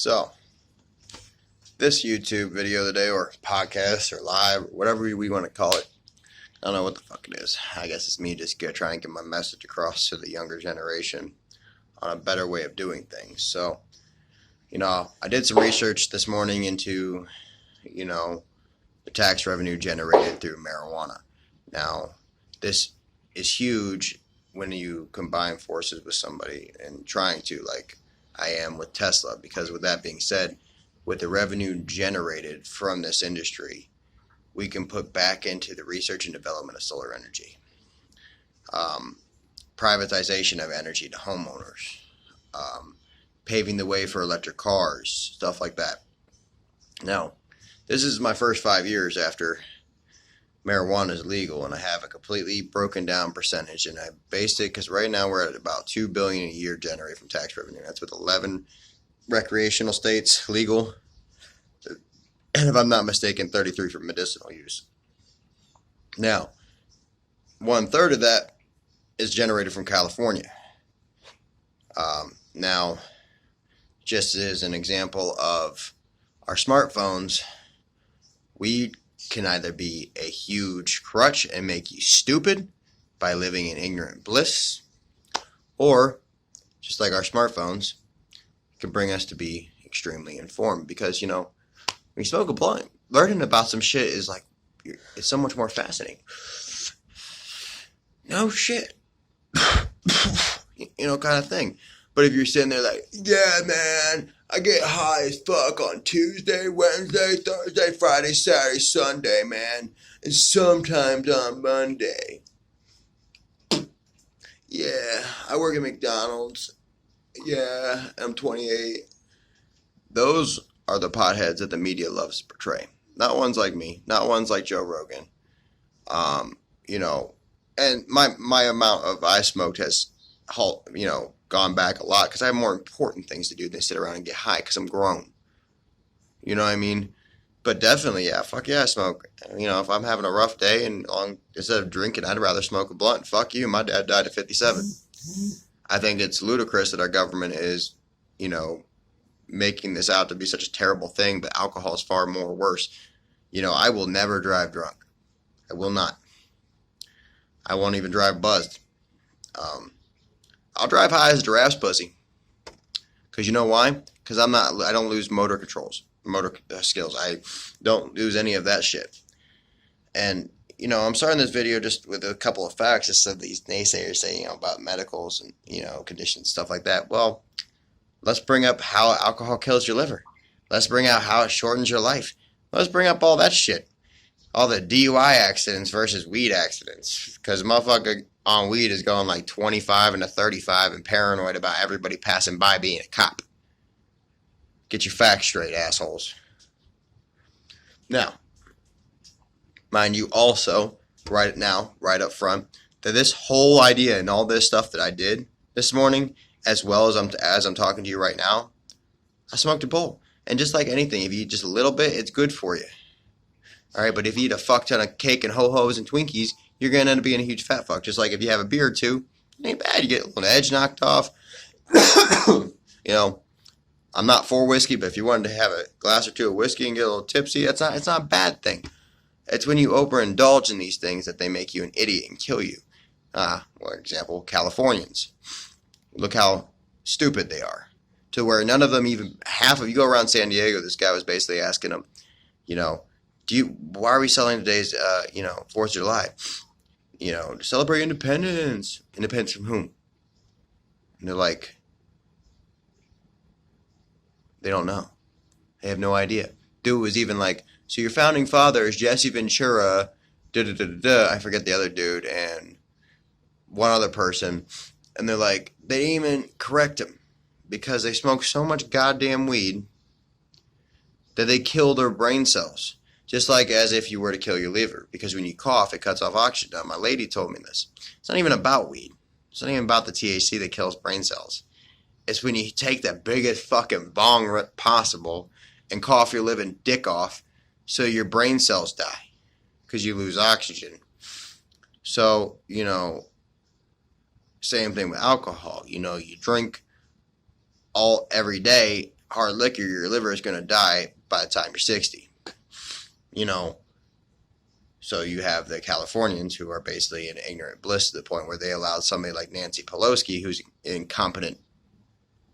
So, this YouTube video today, or podcast, or live, or whatever we want to call it, I don't know what the fuck it is. I guess it's me just trying to get my message across to the younger generation on a better way of doing things. So, I did some research this morning into, the tax revenue generated through marijuana. Now, this is huge when you combine forces with somebody and trying to, like I am with Tesla, because with that being said, with the revenue generated from this industry, we can put back into the research and development of solar energy, privatization of energy to homeowners, paving the way for electric cars, stuff like that. Now, this is my first 5 years after marijuana is legal, and I have a completely broken down percentage, and I based it because right now we're at about $2 billion a year generated from tax revenue. That's with 11 recreational states legal, and if I'm not mistaken, 33 for medicinal use. Now, 1/3 of that is generated from California. Now, just as an example of our smartphones, weed can either be a huge crutch and make you stupid by living in ignorant bliss, or, just like our smartphones, can bring us to be extremely informed. Because, when you smoke a blunt, learning about some shit is like, it's so much more fascinating. No shit. Kind of thing. But if you're sitting there like, yeah, man, I get high as fuck on Tuesday, Wednesday, Thursday, Friday, Saturday, Sunday, man, and sometimes on Monday. Yeah, I work at McDonald's. Yeah, I'm 28. Those are the potheads that the media loves to portray. Not ones like me. Not ones like Joe Rogan. And my amount of I smoked has, gone back a lot because I have more important things to do than sit around and get high because I'm grown. You know what I mean? But definitely, yeah, fuck yeah, I smoke. If I'm having a rough day and instead of drinking, I'd rather smoke a blunt. Fuck you, my dad died at 57. I think it's ludicrous that our government is, making this out to be such a terrible thing, but alcohol is far more worse. I will never drive drunk. I will not. I won't even drive buzzed. I'll drive high as a giraffe's pussy. Because you know why? Because I don't lose motor skills. I don't lose any of that shit. And, I'm starting this video just with a couple of facts, just so these naysayers say, about medicals and, conditions, stuff like that. Well, let's bring up how alcohol kills your liver. Let's bring out how it shortens your life. Let's bring up all that shit. All the DUI accidents versus weed accidents. Because a motherfucker on weed is going like 25 into 35 and paranoid about everybody passing by being a cop. Get your facts straight, assholes. Now, mind you also, right up front, that this whole idea and all this stuff that I did this morning, as well as I'm talking to you right now, I smoked a bowl. And just like anything, if you eat just a little bit, it's good for you. All right, but if you eat a fuck ton of cake and ho-hos and Twinkies, you're going to end up being a huge fat fuck. Just like if you have a beer or two, it ain't bad. You get a little edge knocked off. I'm not for whiskey, but if you wanted to have a glass or two of whiskey and get a little tipsy, it's not a bad thing. It's when you overindulge in these things that they make you an idiot and kill you. For example, Californians. Look how stupid they are. To where none of them, even half of you go around San Diego, this guy was basically asking them, why are we selling today's, 4th of July? To celebrate independence. Independence from whom? And they're like, they don't know. They have no idea. Dude was even like, so your founding father is Jesse Ventura, I forget the other dude, and one other person. And they're like, they didn't even correct him because they smoked so much goddamn weed that they kill their brain cells. Just like as if you were to kill your liver. Because when you cough, it cuts off oxygen. My lady told me this. It's not even about weed. It's not even about the THC that kills brain cells. It's when you take the biggest fucking bong rip possible and cough your living dick off so your brain cells die. Because you lose oxygen. So, same thing with alcohol. You drink every day hard liquor, your liver is going to die by the time you're 60. You know, so you have the Californians who are basically in ignorant bliss to the point where they allowed somebody like Nancy Pelosi, who's an incompetent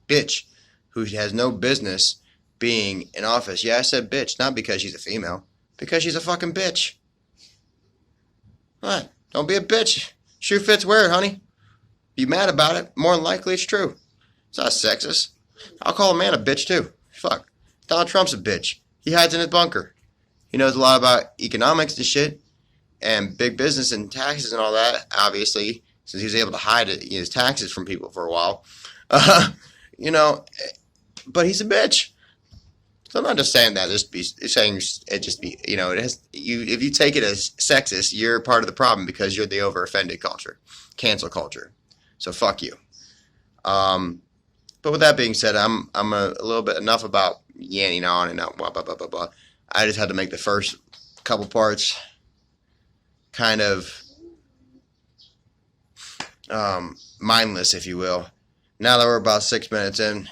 bitch, who has no business being in office. Yeah, I said bitch, not because she's a female, because she's a fucking bitch. What? Don't be a bitch. Shoe fits, wear it, honey. You mad about it? More than likely it's true. It's not sexist. I'll call a man a bitch too. Fuck. Donald Trump's a bitch. He hides in his bunker. He knows a lot about economics and shit, and big business and taxes and all that, obviously, since he was able to hide his taxes from people for a while. You know, but he's a bitch. So I'm not just saying that. Just be saying it. Just be, you know, it has you. If you take it as sexist, you're part of the problem because you're the over offended culture, cancel culture. So fuck you. But with that being said, I'm a little bit enough about yanning on and blah blah blah blah blah. I just had to make the first couple parts kind of mindless, if you will. Now that we're about 6 minutes in,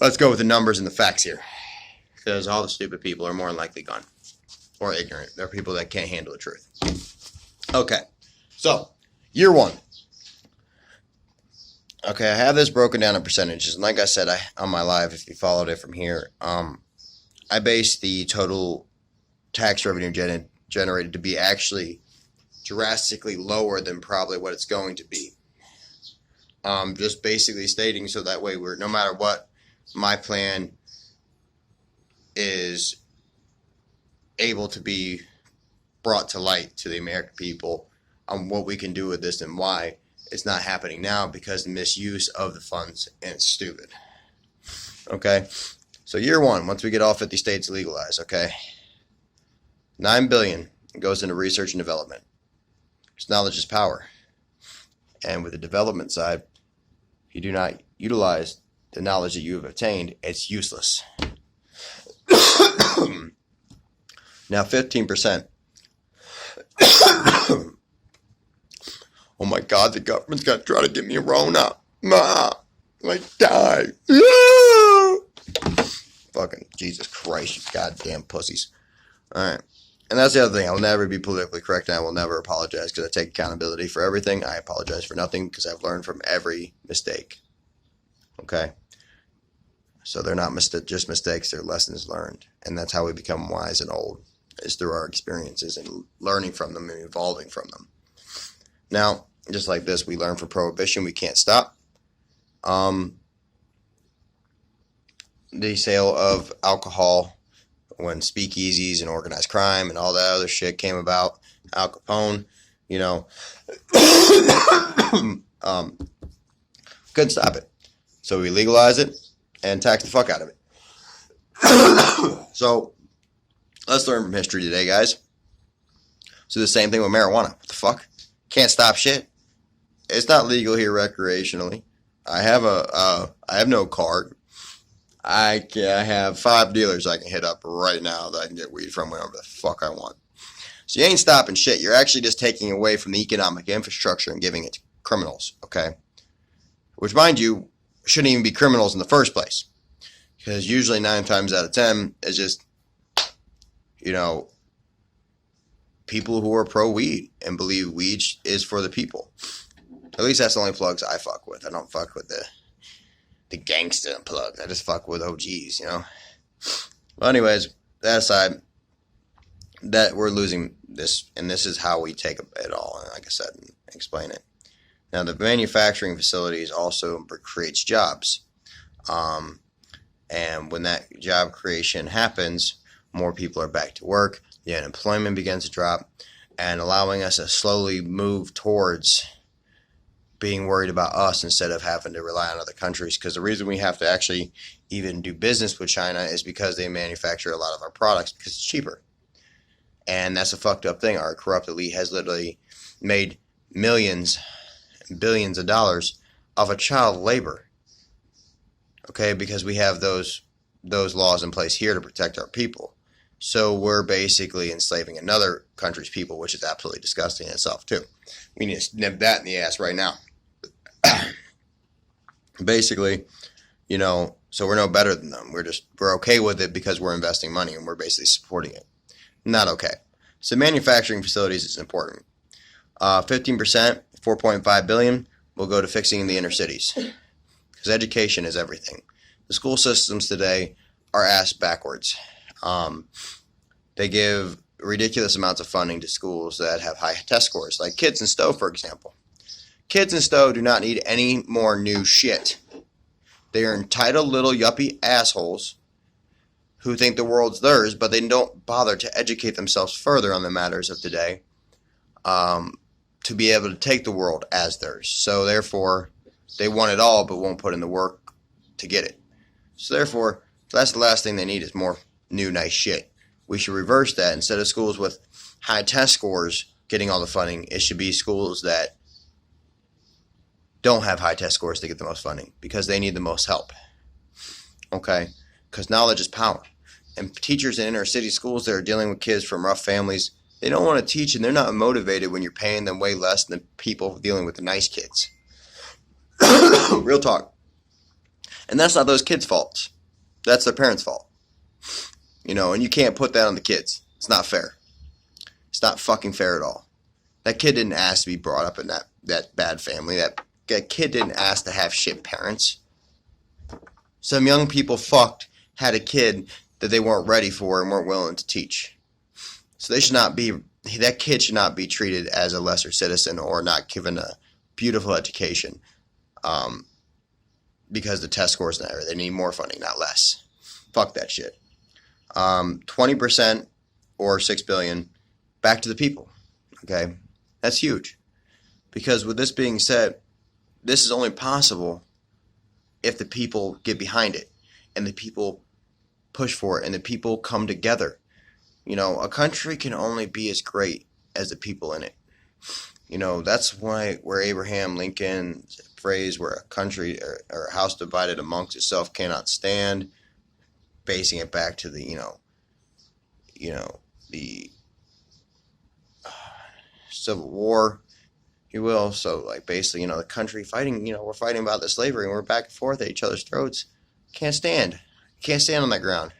let's go with the numbers and the facts here. Because all the stupid people are more than likely gone. Or ignorant. They're people that can't handle the truth. Okay. So, year one. Okay, I have this broken down in percentages. And like I said on my live, if you followed it from here, I based the total tax revenue generated to be actually drastically lower than probably what it's going to be. Just basically stating so that way we're, no matter what, my plan is able to be brought to light to the American people on what we can do with this and why it's not happening now, because the misuse of the funds, and it's stupid. Okay, so year one, once we get all 50 states legalized, okay, $9 billion goes into research and development. Because knowledge is power. And with the development side, if you do not utilize the knowledge that you have obtained, it's useless. Now 15%. Oh my God, the government's gonna try to get me a Rona. Ma, I die. Fucking Jesus Christ, you goddamn pussies. Alright. And that's the other thing. I will never be politically correct, and I will never apologize because I take accountability for everything. I apologize for nothing because I've learned from every mistake. Okay? So they're not just mistakes, they're lessons learned. And that's how we become wise and old, is through our experiences and learning from them and evolving from them. Now, just like this, we learn from Prohibition, we can't stop. The sale of alcohol when speakeasies and organized crime and all that other shit came about, Al Capone, you know, couldn't stop it. So we legalize it and tax the fuck out of it. So let's learn from history today, guys. So the same thing with marijuana. What the fuck? Can't stop shit. It's not legal here recreationally. I have no card. I have 5 dealers I can hit up right now that I can get weed from whenever the fuck I want. So you ain't stopping shit. You're actually just taking away from the economic infrastructure and giving it to criminals, okay? Which, mind you, shouldn't even be criminals in the first place. Because usually 9 times out of 10 is just, you know, people who are pro-weed and believe weed is for the people. At least that's the only plugs I fuck with. I don't fuck with the gangster plugs. I just fuck with OGs, you know. Well, anyways, that aside, that we're losing this, and this is how we take it all, like I said, and explain it. Now, the manufacturing facilities also creates jobs. And when that job creation happens, more people are back to work, the unemployment begins to drop, and allowing us to slowly move towards being worried about us instead of having to rely on other countries. Because the reason we have to actually even do business with China is because they manufacture a lot of our products because it's cheaper. And that's a fucked up thing. Our corrupt elite has literally made millions, billions of dollars off of child labor. Okay, because we have those laws in place here to protect our people. So we're basically enslaving another country's people, which is absolutely disgusting in itself too. We need to nip that in the ass right now. Basically, So we're no better than them. We're okay with it because we're investing money and we're basically supporting it. Not okay. So manufacturing facilities is important. 15%, $4.5 billion, will go to fixing the inner cities because education is everything. The school systems today are ass backwards. They give ridiculous amounts of funding to schools that have high test scores, like Kids in Stowe, for example. Kids in Stowe do not need any more new shit. They are entitled little yuppie assholes who think the world's theirs, but they don't bother to educate themselves further on the matters of today to be able to take the world as theirs. So therefore, they want it all, but won't put in the work to get it. So therefore, that's the last thing they need is more new, nice shit. We should reverse that. Instead of schools with high test scores getting all the funding, it should be schools that don't have high test scores to get the most funding because they need the most help. Okay? Because knowledge is power. And teachers in inner city schools that are dealing with kids from rough families, they don't want to teach and they're not motivated when you're paying them way less than people dealing with the nice kids. Real talk. And that's not those kids' faults. That's their parents' fault. And you can't put that on the kids. It's not fair. It's not fucking fair at all. That kid didn't ask to be brought up in that bad family. That kid didn't ask to have shit parents. Some young people had a kid that they weren't ready for and weren't willing to teach. So that kid should not be treated as a lesser citizen or not given a beautiful education because the test scores not there. They need more funding, not less. Fuck that shit. 20% or $6 billion back to the people. Okay? That's huge. Because with this being said, this is only possible if the people get behind it and the people push for it and the people come together. A country can only be as great as the people in it. That's where Abraham Lincoln's phrase, where a country or a house divided amongst itself cannot stand, basing it back to the Civil War, you will. So basically, the country fighting, we're fighting about the slavery and we're back and forth at each other's throats. Can't stand on that ground.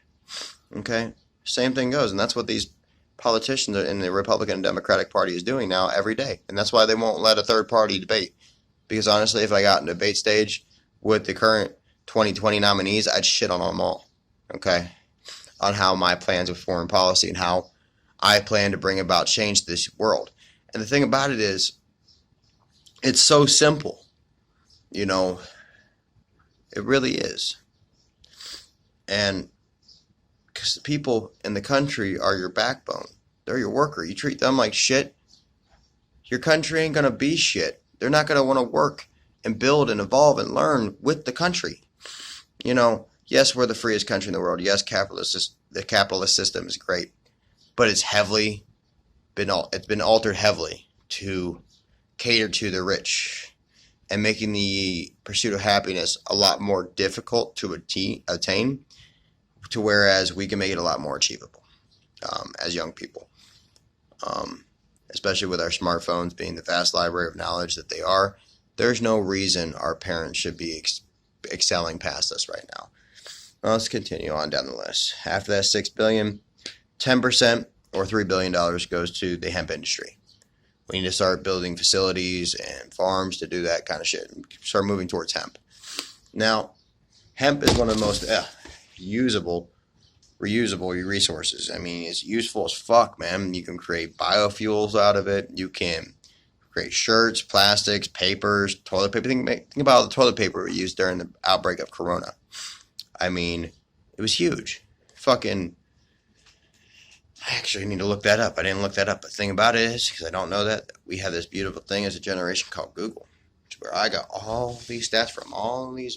Okay? Same thing goes. And that's what these politicians in the Republican and Democratic Party is doing now every day. And that's why they won't let a third party debate. Because honestly, if I got in a debate stage with the current 2020 nominees, I'd shit on them all. Okay? On how my plans with foreign policy and how I plan to bring about change to this world. And the thing about it is, it's so simple. It really is. And because the people in the country are your backbone. They're your worker. You treat them like shit, your country ain't going to be shit. They're not going to want to work and build and evolve and learn with the country. Yes, we're the freest country in the world. Yes, the capitalist system is great. But it's been altered heavily to cater to the rich and making the pursuit of happiness a lot more difficult to attain, to whereas we can make it a lot more achievable as young people, especially with our smartphones being the vast library of knowledge that they are. There's no reason our parents should be excelling past us right now. Now let's continue on down the list. After that $6 billion, 10% or $3 billion goes to the hemp industry. We need to start building facilities and farms to do that kind of shit and start moving towards hemp. Now, hemp is one of the most reusable resources. I mean, it's useful as fuck, man. You can create biofuels out of it. You can create shirts, plastics, papers, toilet paper. Think about all the toilet paper we used during the outbreak of Corona. I mean, it was huge. I actually need to look that up. I didn't look that up. But the thing about it is, because I don't know that, we have this beautiful thing as a generation called Google, where I got all these stats from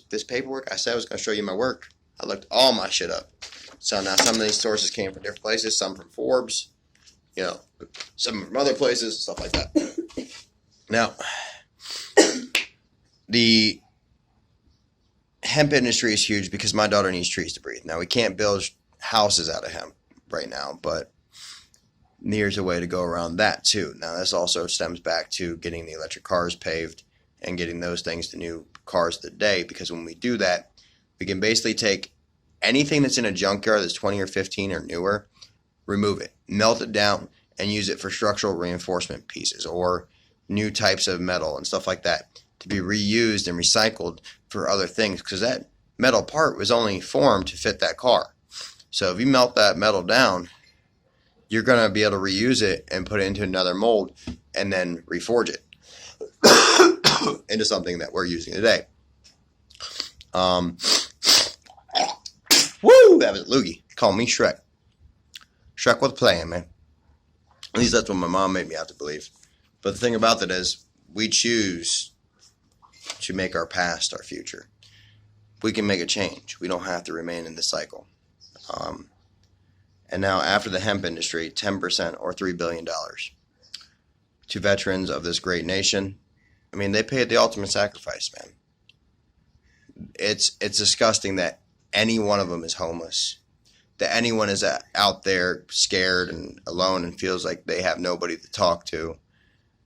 this paperwork. I said I was going to show you my work. I looked all my shit up. So now some of these sources came from different places, some from Forbes, some from other places, stuff like that. Now, the hemp industry is huge because my daughter needs trees to breathe. Now, we can't build houses out of hemp right now, but there's a way to go around that too. Now, this also stems back to getting the electric cars paved and getting those things to new cars of the day, because when we do that, We can basically take anything that's in a junkyard that's 20 or 15 or newer, remove it, melt it down, and use it for structural reinforcement pieces or new types of metal and stuff like that to be reused and recycled for other things, because that metal part was only formed to fit that car. So if you melt that metal down, you're going to be able to reuse it and put it into another mold and then reforge it into something that we're using today. Woo! That was a loogie. Call me Shrek. Shrek was playing, man. At least that's what my mom made me have to believe. But the thing about that is, we choose to make our past our future. We can make a change. We don't have to remain in this cycle. And now, after the hemp industry, 10% or $3 billion to veterans of this great nation. I mean, they paid the ultimate sacrifice, man. It's disgusting that any one of them is homeless, that anyone is out there scared and alone and feels like they have nobody to talk to,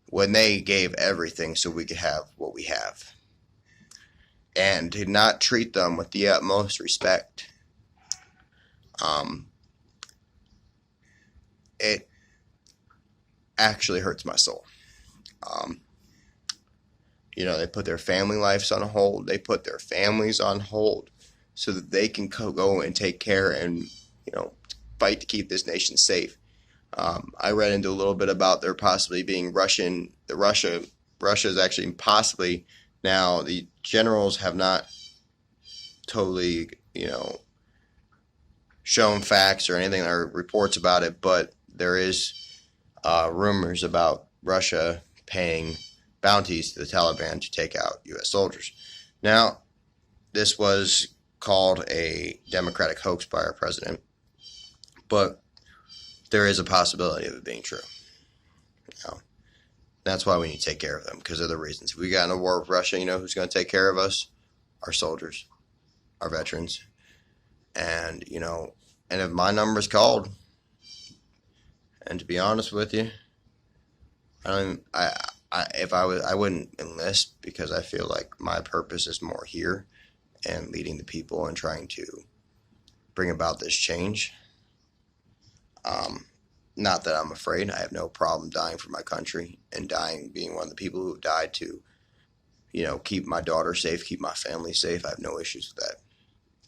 when they gave everything so we could have what we have. And to not treat them with the utmost respect, it actually hurts my soul. They put their family lives on hold. They put their families on hold so that they can go and take care and, fight to keep this nation safe. I read into a little bit about there possibly being Russia is actually possibly, now the generals have not totally, shown facts or anything or reports about it, but there is rumors about Russia paying bounties to the Taliban to take out U.S. soldiers. Now, this was called a Democratic hoax by our president, but there is a possibility of it being true. That's why we need to take care of them, because of the reasons. If we got in a war with Russia, who's going to take care of us? Our soldiers, our veterans. And, and if my number's called, and to be honest with you, I wouldn't enlist, because I feel like my purpose is more here and leading the people and trying to bring about this change. Not that I'm afraid. I have no problem dying for my country and being one of the people who died to, keep my daughter safe, keep my family safe. I have no issues with that.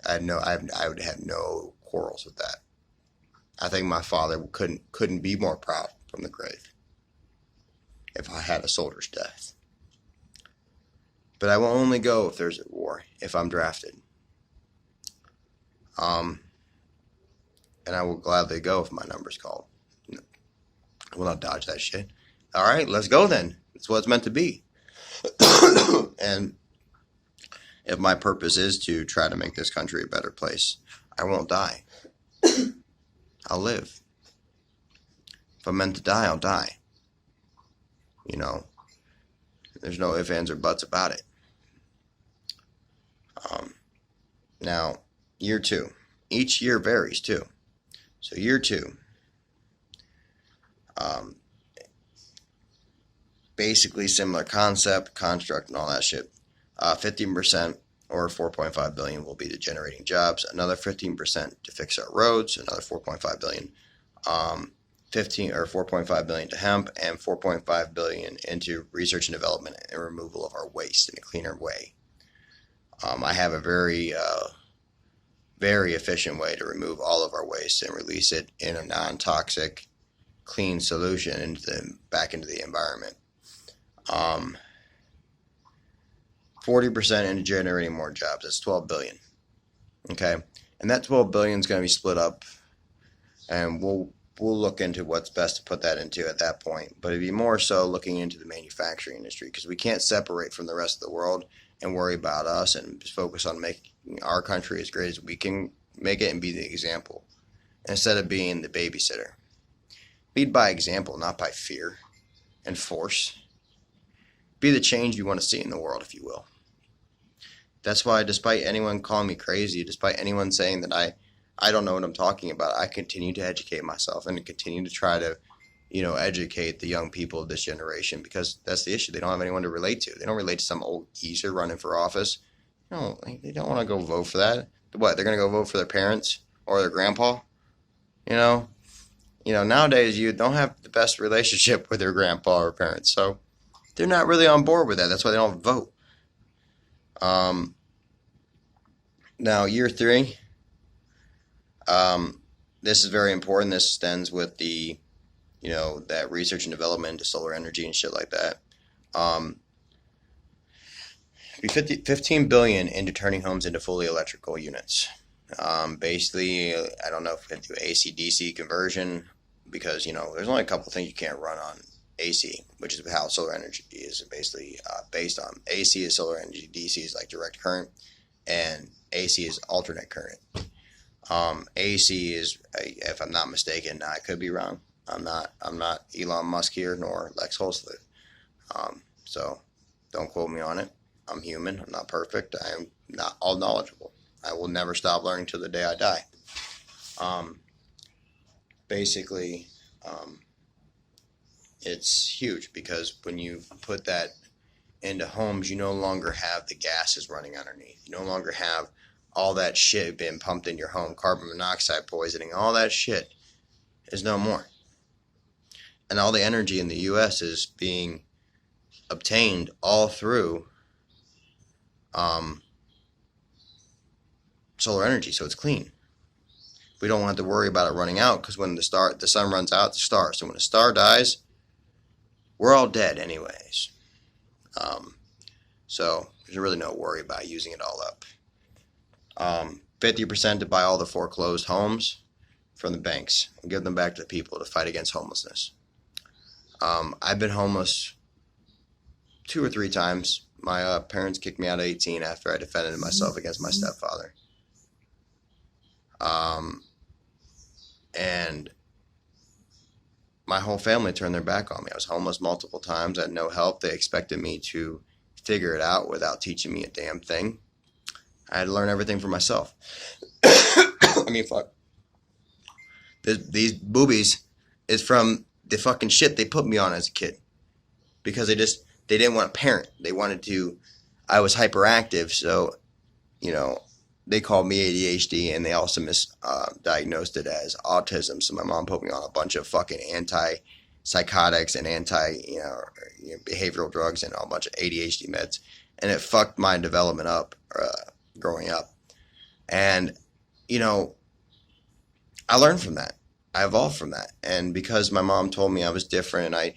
I would have no quarrels with that. I think my father couldn't be more proud from the grave if I had a soldier's death. But I will only go if there's a war, if I'm drafted. And I will gladly go if my number's called. I will not dodge that shit. All right, let's go then. That's what it's meant to be. And if my purpose is to try to make this country a better place, I won't die. I'll live. If I'm meant to die, I'll die. There's no ifs, ands, or buts about it. Now, year 2. Each year varies, too. So year 2, basically similar concept, construct, and all that shit. 15% or 4.5 billion will be to generating jobs. Another 15% to fix our roads. Another 4.5 billion. 4.5 billion to hemp, and 4.5 billion into research and development and removal of our waste in a cleaner way. I have a very, very efficient way to remove all of our waste and release it in a non-toxic, clean solution back into the environment. 40% into generating more jobs. That's 12 billion. Okay, and that 12 billion is going to be split up, and we'll look into what's best to put that into at that point. But it'd be more so looking into the manufacturing industry, because we can't separate from the rest of the world and worry about us and just focus on making our country as great as we can make it and be the example, instead of being the babysitter. Lead by example, not by fear and force. Be the change you want to see in the world, if you will. That's why, despite anyone calling me crazy, despite anyone saying that I don't know what I'm talking about, I continue to educate myself and continue to try to, educate the young people of this generation, because that's the issue. They don't have anyone to relate to. They don't relate to some old geezer running for office. No, they don't want to go vote for that. What? They're gonna go vote for their parents or their grandpa? You know. Nowadays you don't have the best relationship with your grandpa or parents, so they're not really on board with that. That's why they don't vote. Um, Now, year three, this is very important. This stems with that research and development into solar energy and shit like that. Um, be 15 billion into turning homes into fully electrical units. Basically, I don't know if we can do AC DC conversion because there's only a couple things you can't run on AC, which is how solar energy is basically based on. AC is solar energy, DC is like direct current, and AC is alternate current. AC is, if I'm not mistaken, I could be wrong. I'm not Elon Musk here nor Lex Holzley. So don't quote me on it. I'm human. I'm not perfect. I am not all knowledgeable. I will never stop learning till the day I die. Basically, it's huge because when you put that into homes, you no longer have the gases running underneath. You no longer have all that shit being pumped in your home, carbon monoxide poisoning, all that shit is no more. And all the energy in the U.S. is being obtained all through solar energy, so it's clean. We don't have to worry about it running out because when the sun runs out, the star. So when a star dies, we're all dead anyways. So there's really no worry about using it all up. 50% to buy all the foreclosed homes from the banks and give them back to the people to fight against homelessness. I've been homeless 2 or 3 times. My parents kicked me out at 18 after I defended myself against my stepfather. And my whole family turned their back on me. I was homeless multiple times. I had no help. They expected me to figure it out without teaching me a damn thing. I had to learn everything for myself. I mean, fuck. These boobies is from the fucking shit they put me on as a kid. Because they didn't want a parent. They wanted to, I was hyperactive, so, they called me ADHD, and they also misdiagnosed it as autism. So my mom put me on a bunch of fucking anti-psychotics and behavioral drugs and a bunch of ADHD meds. And it fucked my development up growing up. And, I learned from that. I evolved from that. And because my mom told me I was different and I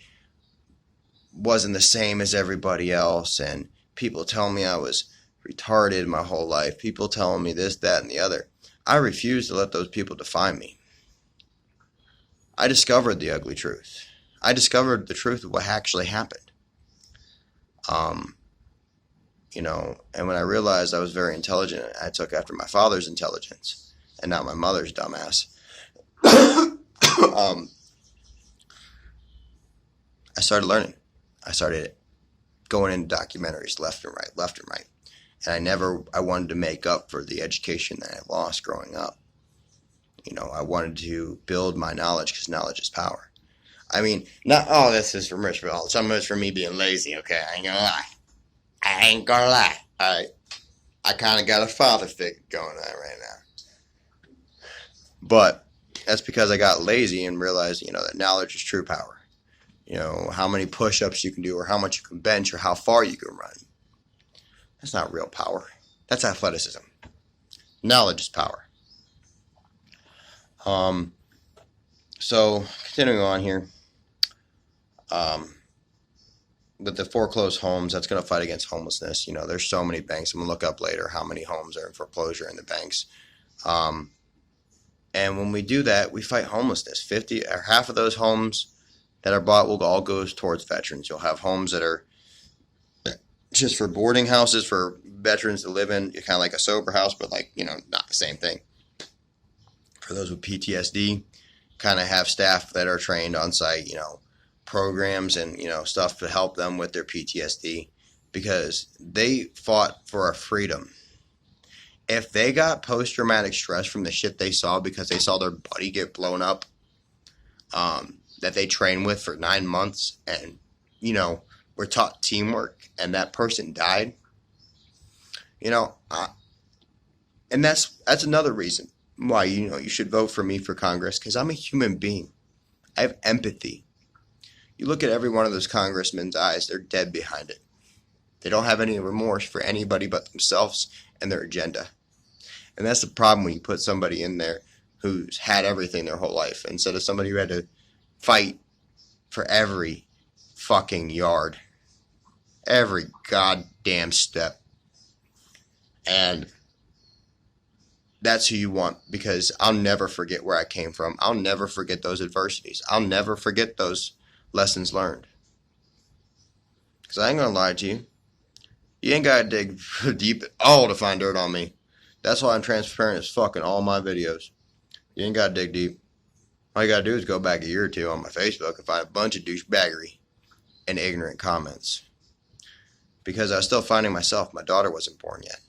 wasn't the same as everybody else, and people telling me I was retarded my whole life, people telling me this, that, and the other, I refused to let those people define me. I discovered the ugly truth. I discovered the truth of what actually happened. And when I realized I was very intelligent, I took after my father's intelligence and not my mother's dumbass. I started learning. I started going into documentaries left and right. And I wanted to make up for the education that I lost growing up. I wanted to build my knowledge because knowledge is power. I mean, not all this is from Richville. Some of it's from me being lazy, okay? I ain't gonna lie. I kind of got a father figure going on right now. But that's because I got lazy and realized, that knowledge is true power. How many push-ups you can do or how much you can bench or how far you can run. That's not real power. That's athleticism. Knowledge is power. So, continuing on here. With the foreclosed homes, that's going to fight against homelessness. There's so many banks. I'm going to look up later how many homes are in foreclosure in the banks. And when we do that, we fight homelessness. 50 or half of those homes that are bought will all go towards veterans. You'll have homes that are just for boarding houses for veterans to live in, kind of like a sober house, but not the same thing. For those with PTSD, kind of have staff that are trained on site, programs and, stuff to help them with their PTSD because they fought for our freedom. If they got post-traumatic stress from the shit they saw because they saw their buddy get blown up, that they trained with for 9 months and, were taught teamwork and that person died, You know, and that's another reason why you should vote for me for Congress, because I'm a human being. I have empathy. You look at every one of those congressmen's eyes; they're dead behind it. They don't have any remorse for anybody but themselves and their agenda. And that's the problem when you put somebody in there who's had everything their whole life instead of somebody who had to fight for every fucking yard, every goddamn step. And that's who you want, because I'll never forget where I came from. I'll never forget those adversities. I'll never forget those lessons learned. Because I ain't going to lie to you. You ain't got to dig deep at all to find dirt on me. That's why I'm transparent as fuck in all my videos. You ain't got to dig deep. All you got to do is go back a year or two on my Facebook and find a bunch of douchebaggery and ignorant comments. Because I was still finding myself. My daughter wasn't born yet.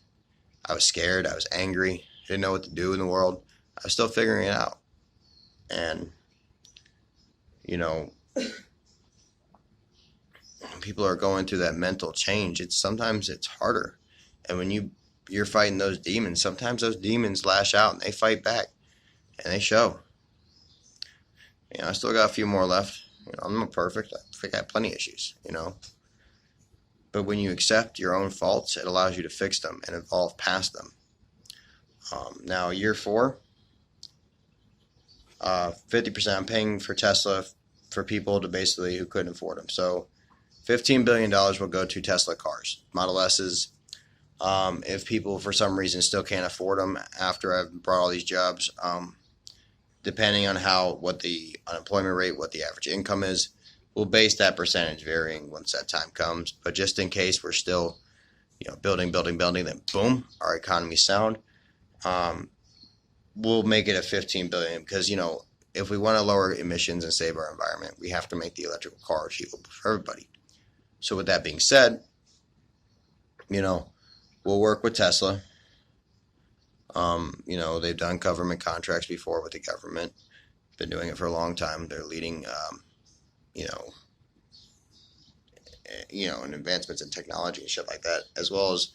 I was scared. I was angry. I didn't know what to do in the world. I was still figuring it out. And, people are going through that mental change. Sometimes it's harder. And when you're fighting those demons, sometimes those demons lash out and they fight back. And they show. I still got a few more left. I'm not perfect. I think I have plenty of issues, But when you accept your own faults, it allows you to fix them and evolve past them. Now, year 4, 50% I'm paying for Tesla for people who couldn't afford them. So $15 billion will go to Tesla cars, Model S's. If people for some reason still can't afford them after I've brought all these jobs, depending on what the unemployment rate, what the average income is, we'll base that percentage varying once that time comes. But just in case we're still, building, then boom, our economy's sound. We'll make it a 15 billion because, if we want to lower emissions and save our environment, we have to make the electrical car achievable for everybody. So with that being said, we'll work with Tesla. They've done government contracts before with the government. Been doing it for a long time. They're leading, in advancements in technology and shit like that, as well as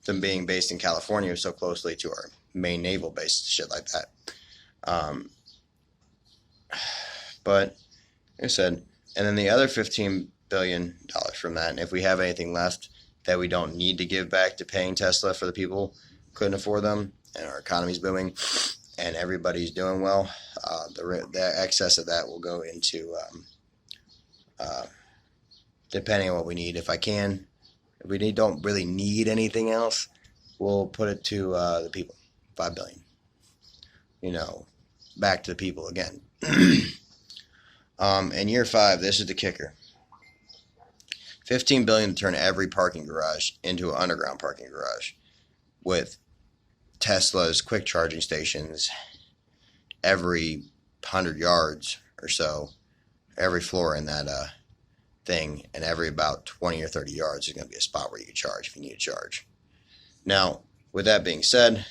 them being based in California so closely to our main naval base, shit like that. But like I said, and then the other $15 billion from that, and if we have anything left that we don't need to give back to paying Tesla for the people who couldn't afford them, and our economy's booming, and everybody's doing well, the excess of that will go into, depending on what we need. If we don't really need anything else, we'll put it to the people, $5 billion. Back to the people again. In year 5, this is the kicker. $15 billion to turn every parking garage into an underground parking garage with Tesla's quick charging stations every 100 yards or so, every floor in that thing, and every about 20 or 30 yards is going to be a spot where you can charge if you need to charge. Now, with that being said,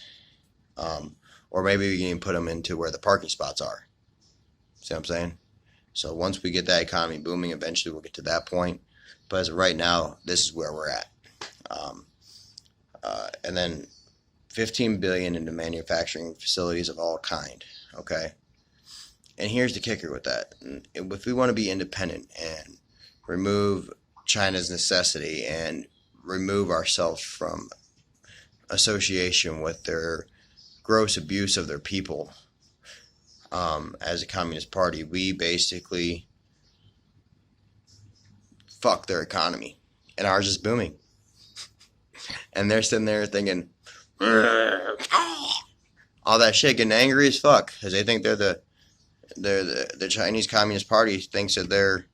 or maybe we can even put them into where the parking spots are. See what I'm saying? So once we get that economy booming, eventually we'll get to that point. But as of right now, this is where we're at. And then $15 billion into manufacturing facilities of all kind. Okay. And here's the kicker with that. If we want to be independent and remove China's necessity and remove ourselves from association with their gross abuse of their people, as a communist party, we basically fuck their economy, and ours is booming. And they're sitting there thinking all that shit, getting angry as fuck because they think the Chinese Communist Party thinks that they're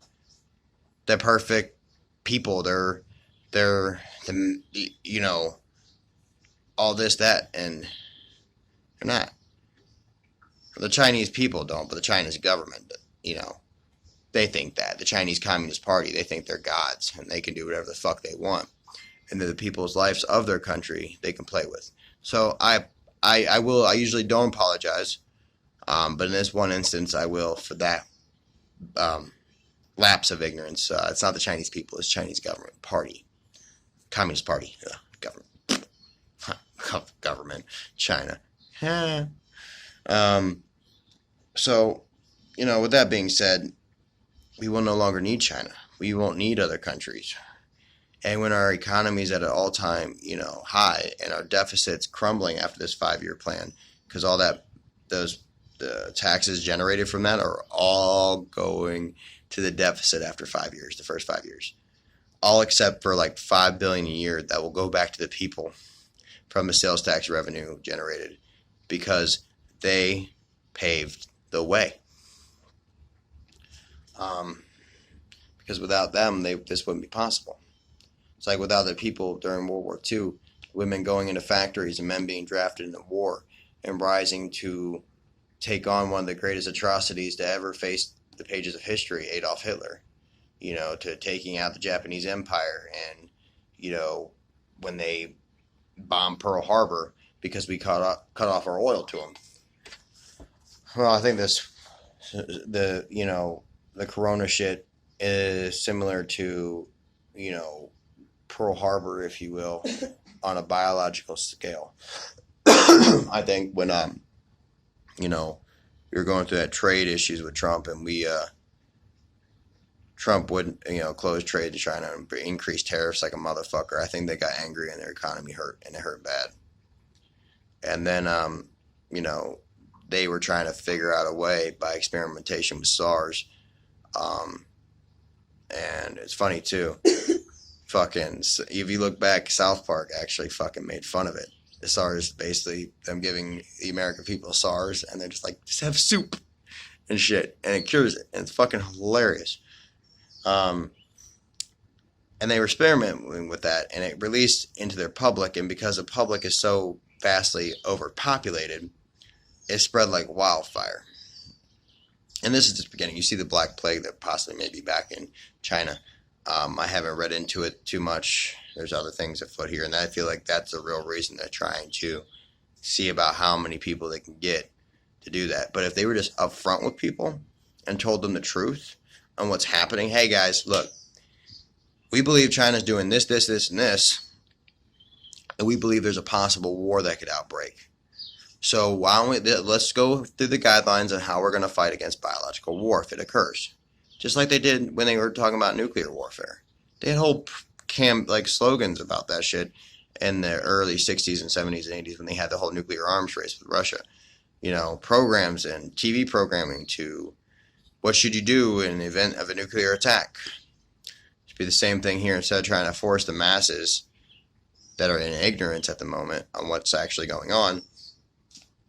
the perfect people. They're all this, that, and they're not. The Chinese people don't, but the Chinese government, they think that. The Chinese Communist Party, they think they're gods and they can do whatever the fuck they want. And the people's lives of their country they can play with. So I usually don't apologize, but in this one instance I will for that lapse of ignorance. It's not the Chinese people, it's Chinese government party. Communist Party, government. government, China. So, with that being said, we will no longer need China. We won't need other countries. And when our economy is at an all-time, high, and our deficit's crumbling after this 5-year plan, because all the taxes generated from that are all going to the deficit after 5 years, the first 5 years, all except for like $5 billion a year that will go back to the people from the sales tax revenue generated, because they paved the way. Because without them, this wouldn't be possible. It's like without the people during World War II, women going into factories and men being drafted into war and rising to take on one of the greatest atrocities to ever face the pages of history, Adolf Hitler, to taking out the Japanese Empire, and, when they bombed Pearl Harbor because we cut off our oil to them. Well, I think the Corona shit is similar to, Pearl Harbor, if you will, on a biological scale. I think when, we were going through that trade issues with Trump, and Trump wouldn't, close trade to China and increase tariffs like a motherfucker. I think they got angry and their economy hurt, and it hurt bad. And then, they were trying to figure out a way by experimentation with SARS. And it's funny too. If you look back, South Park actually fucking made fun of it. The SARS, basically them giving the American people SARS, and they're just like, just have soup and shit, and it cures it, and it's fucking hilarious. And they were experimenting with that, and it released into their public, and because the public is so vastly overpopulated, it spread like wildfire. And this is just beginning. You see the Black Plague that possibly may be back in China. I haven't read into it too much. There's other things afoot here, and I feel like that's the real reason they're trying to see about how many people they can get to do that. But if they were just upfront with people and told them the truth on what's happening, hey guys, look, we believe China's doing this, this, this, and this, and we believe there's a possible war that could outbreak. So why don't let's go through the guidelines on how we're going to fight against biological war if it occurs. Just like they did when they were talking about nuclear warfare. They had whole slogans about that shit in the early 60s and 70s and 80s when they had the whole nuclear arms race with Russia. Programs and TV programming to what should you do in the event of a nuclear attack. It should be the same thing here. Instead of trying to force the masses that are in ignorance at the moment on what's actually going on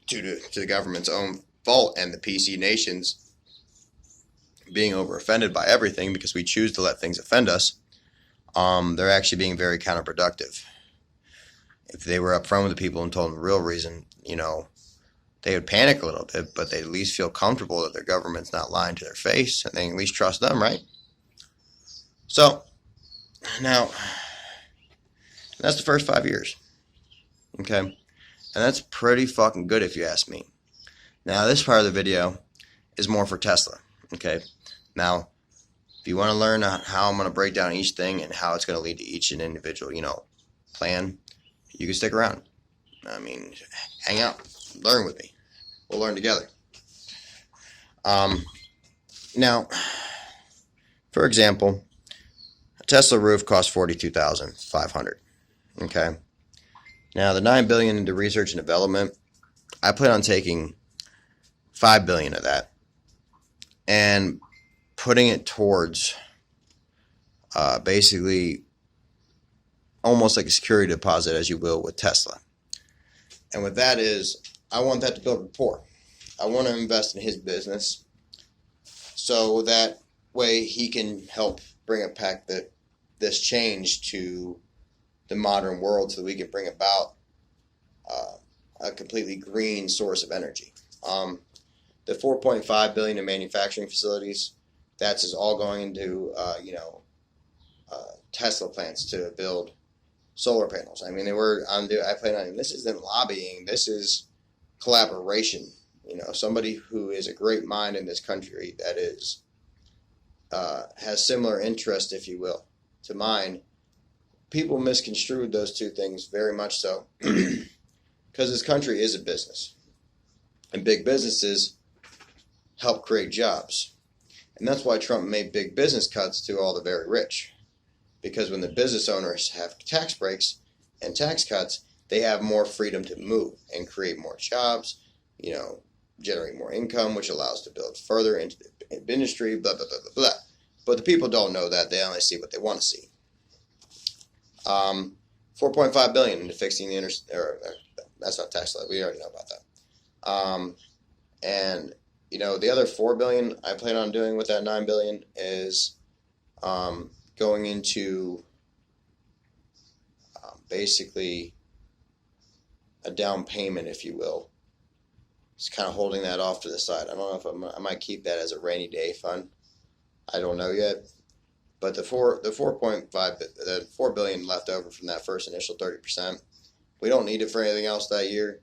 to the government's own fault and the PC nations being over-offended by everything because we choose to let things offend us, they're actually being very counterproductive. If they were upfront with the people and told them the real reason, they would panic a little bit, but they'd at least feel comfortable that their government's not lying to their face, and they at least trust them, right? So, now, that's the first 5 years. Okay? And that's pretty fucking good if you ask me. Now, this part of the video is more for Tesla. Okay? Now, if you want to learn how I'm going to break down each thing and how it's going to lead to each and individual, plan, you can stick around. I mean, hang out. Learn with me. We'll learn together. Now, for example, a Tesla roof costs $42,500. Okay? Now, the $9 billion into research and development, I plan on taking $5 billion of that and putting it towards basically almost like a security deposit, as you will, with Tesla. And what that is, I want that to build rapport. I want to invest in his business so that way he can help bring back this change to the modern world so that we can bring about a completely green source of energy. The $4.5 billion in manufacturing facilities, that's just all going into Tesla plants to build solar panels. I mean, I plan on, this isn't lobbying, this is collaboration. Somebody who is a great mind in this country that is has similar interest, if you will, to mine. People misconstrued those two things very much so. Because this country is a business. And big businesses help create jobs. And that's why Trump made big business cuts to all the very rich. Because when the business owners have tax breaks and tax cuts, they have more freedom to move and create more jobs, generate more income, which allows to build further into the industry, blah, blah, blah, blah, blah. But the people don't know that. They only see what they want to see. $4.5 billion into fixing the that's not tax levy. We already know about that. And the other $4 billion I plan on doing with that $9 billion is going into basically a down payment, if you will. Just kind of holding that off to the side. I don't know if I might keep that as a rainy day fund. I don't know yet. But the $4 billion left over from that first initial 30%, we don't need it for anything else that year,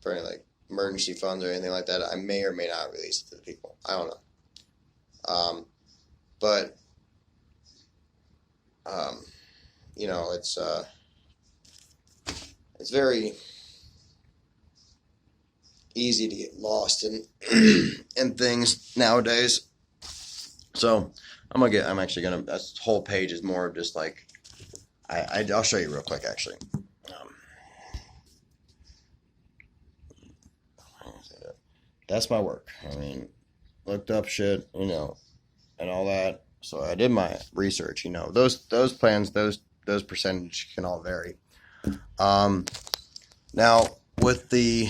for any like emergency funds or anything like that. I may or may not release it to the people. I don't know. But it's very easy to get lost in in things nowadays. So I'm actually gonna. This whole page is more of just like, I'll show you real quick actually. That's my work. I mean, looked up shit, and all that. So I did my research. Those plans, those percentages can all vary. Now with the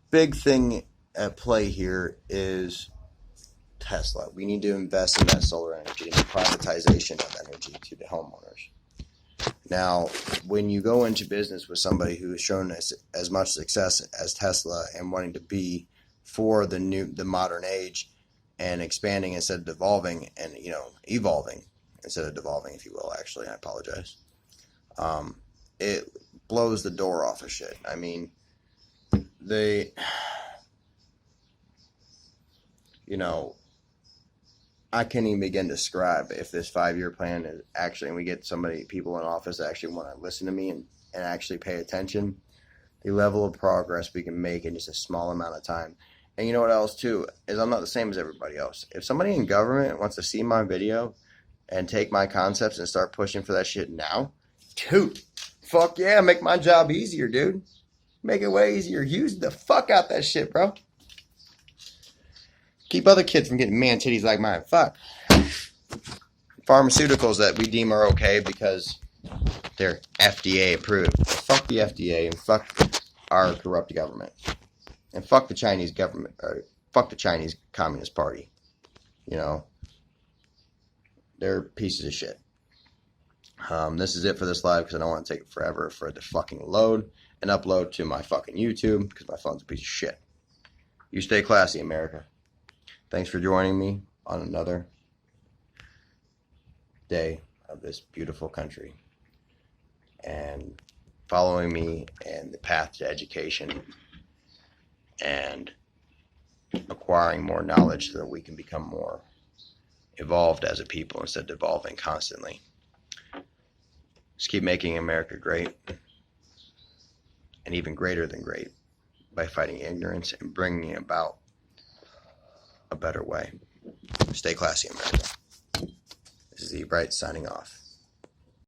big thing at play here is Tesla. We need to invest in that solar energy and the privatization of energy to the homeowners. Now, when you go into business with somebody who has shown as much success as Tesla and wanting to be for the modern age and expanding instead of devolving and evolving instead of devolving, if you will, actually, I apologize. It blows the door off of shit. I mean, I can't even begin to describe if this 5-year plan is actually, and we get people in office that actually want to listen to me and actually pay attention, the level of progress we can make in just a small amount of time. And you know what else too, is I'm not the same as everybody else. If somebody in government wants to see my video and take my concepts and start pushing for that shit now, dude, fuck yeah, make my job easier, dude. Make it way easier. Use the fuck out that shit, bro. Keep other kids from getting man titties like mine. Fuck. Pharmaceuticals that we deem are okay because they're FDA approved. Fuck the FDA and fuck our corrupt government. And fuck the Chinese government. Or fuck the Chinese Communist Party. They're pieces of shit. This is it for this live because I don't want to take it forever for it to fucking load and upload to my fucking YouTube because my phone's a piece of shit. You stay classy, America. Thanks for joining me on another day of this beautiful country and following me in the path to education and acquiring more knowledge so that we can become more evolved as a people instead of devolving constantly. Just keep making America great and even greater than great by fighting ignorance and bringing about a better way. Stay classy, America. This is E. Bright signing off.